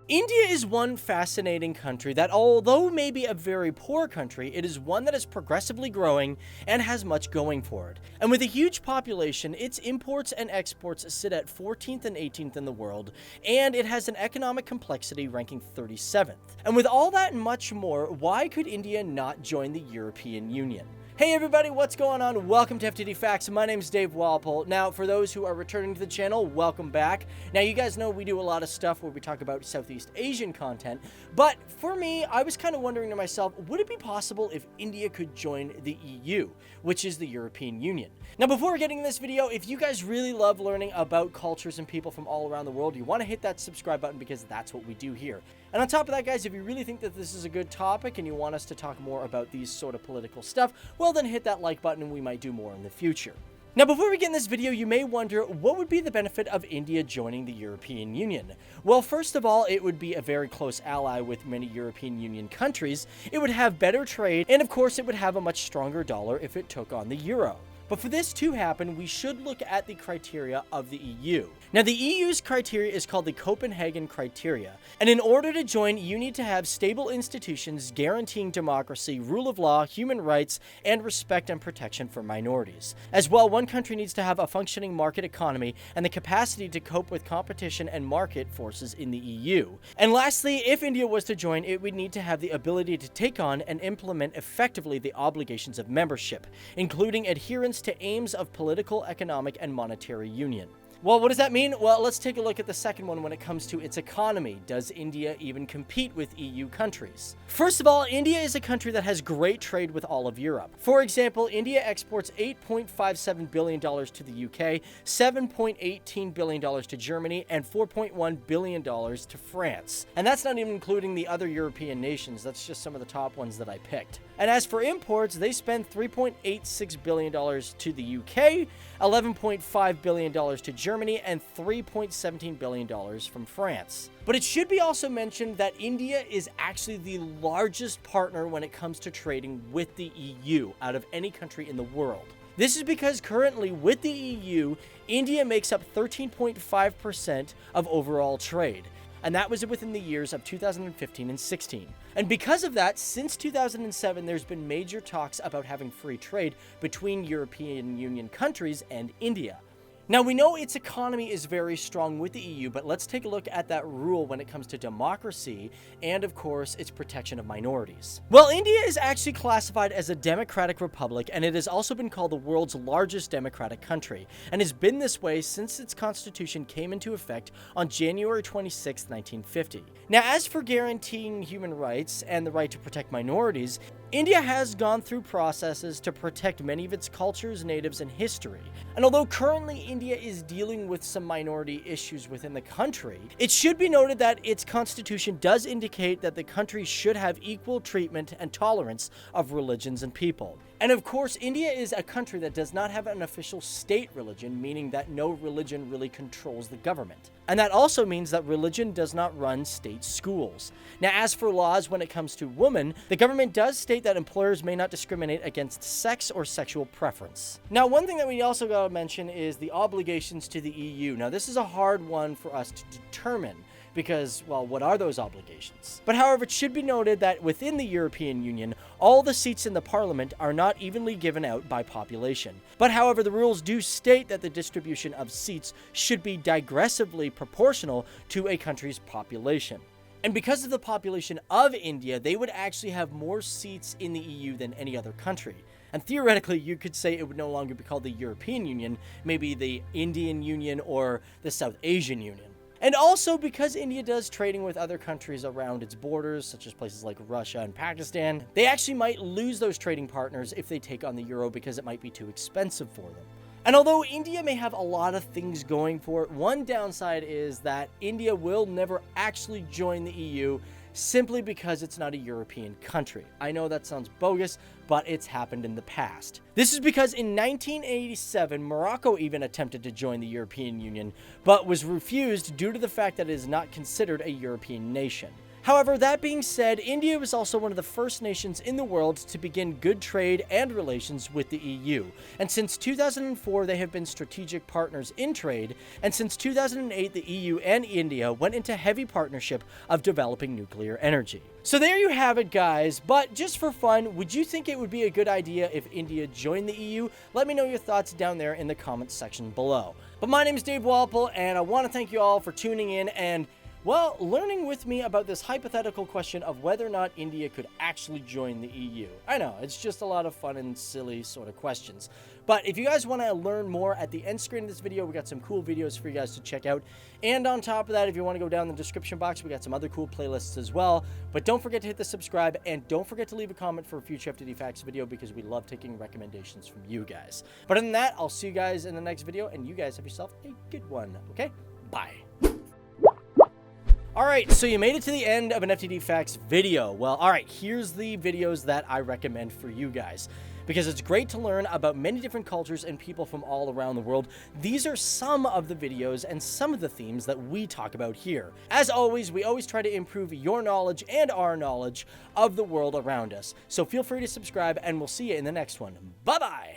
India is one fascinating country that, although maybe a very poor country, it is one that is progressively growing and has much going for it. And with a huge population, its imports and exports sit at 14th and 18th in the world, and it has an economic complexity ranking 37th. And with all that and much more, why could India not join the European Union? Hey everybody, what's going on? Welcome to FTD Facts. My name's Dave Walpole. Now, for those who are returning to the channel, welcome back. Now, you guys know we do a lot of stuff where we talk about Southeast Asian content, but for me, I was kind of wondering to myself, would it be possible if India could join the EU, which is the European Union? Now, before getting in this video, if you guys really love learning about cultures and people from all around the world, you want to hit that subscribe button because that's what we do here. And on top of that, guys, if you really think that this is a good topic and you want us to talk more about these sort of political stuff, well, then hit that like button and we might do more in the future. Now, before we get in this video, you may wonder, what would be the benefit of India joining the European Union? Well, first of all, it would be a very close ally with many European Union countries, it would have better trade, and of course, it would have a much stronger dollar if it took on the euro. But for this to happen, we should look at the criteria of the EU. Now, the EU's criteria is called the Copenhagen Criteria, and in order to join, you need to have stable institutions guaranteeing democracy, rule of law, human rights, and respect and protection for minorities. As well, one country needs to have a functioning market economy and the capacity to cope with competition and market forces in the EU. And lastly, if India was to join, it would need to have the ability to take on and implement effectively the obligations of membership, including adherence to aims of political, economic, and monetary union. Well, what does that mean? Well, let's take a look at the second one when it comes to its economy. Does India even compete with EU countries? First of all, India is a country that has great trade with all of Europe. For example, India exports $8.57 billion to the UK, $7.18 billion to Germany, and $4.1 billion to France. And that's not even including the other European nations, that's just some of the top ones that I picked. And as for imports, they spend $3.86 billion to the UK, $11.5 billion to Germany, and $3.17 billion from France. But it should be also mentioned that India is actually the largest partner when it comes to trading with the EU out of any country in the world. This is because currently with the EU, India makes up 13.5% of overall trade. And that was within the years of 2015 and 16. And because of that, since 2007, there's been major talks about having free trade between European Union countries and India. Now, we know its economy is very strong with the EU, but let's take a look at that rule when it comes to democracy and, of course, its protection of minorities. Well, India is actually classified as a democratic republic, and it has also been called the world's largest democratic country, and has been this way since its constitution came into effect on January 26, 1950. Now, as for guaranteeing human rights and the right to protect minorities, India has gone through processes to protect many of its cultures, natives, and history. And although currently India is dealing with some minority issues within the country, it should be noted that its constitution does indicate that the country should have equal treatment and tolerance of religions and people. And of course, India is a country that does not have an official state religion, meaning that no religion really controls the government. And that also means that religion does not run state schools. Now, as for laws when it comes to women, the government does state that employers may not discriminate against sex or sexual preference. Now, one thing that we also gotta mention is the obligations to the EU. Now, this is a hard one for us to determine, because, well, what are those obligations? But however, it should be noted that within the European Union, all the seats in the parliament are not evenly given out by population. But however, the rules do state that the distribution of seats should be digressively proportional to a country's population. And because of the population of India, they would actually have more seats in the EU than any other country. And theoretically, you could say it would no longer be called the European Union, maybe the Indian Union or the South Asian Union. And also, because India does trading with other countries around its borders, such as places like Russia and Pakistan, they actually might lose those trading partners if they take on the euro because it might be too expensive for them. And although India may have a lot of things going for it, one downside is that India will never actually join the EU simply because it's not a European country. I know that sounds bogus, but it's happened in the past. This is because in 1987, Morocco even attempted to join the European Union, but was refused due to the fact that it is not considered a European nation. However, that being said, India was also one of the first nations in the world to begin good trade and relations with the EU. And since 2004, they have been strategic partners in trade, and since 2008, the EU and India went into heavy partnership of developing nuclear energy. So there you have it, guys. But just for fun, would you think it would be a good idea if India joined the EU? Let me know your thoughts down there in the comments section below. But my name is Dave Walpole, and I want to thank you all for tuning in and, well, learning with me about this hypothetical question of whether or not India could actually join the EU. I know, it's just a lot of fun and silly sort of questions. But if you guys want to learn more, at the end screen of this video, we got some cool videos for you guys to check out. And on top of that, if you want to go down in the description box, we got some other cool playlists as well. But don't forget to hit the subscribe, and don't forget to leave a comment for a future FTD Facts video, because we love taking recommendations from you guys. But other than that, I'll see you guys in the next video, and you guys have yourself a good one, okay? Bye. Alright, so you made it to the end of an FTD Facts video. Well, alright, here's the videos that I recommend for you guys, because it's great to learn about many different cultures and people from all around the world. These are some of the videos and some of the themes that we talk about here. As always, we always try to improve your knowledge and our knowledge of the world around us. So feel free to subscribe, and we'll see you in the next one. Bye-bye!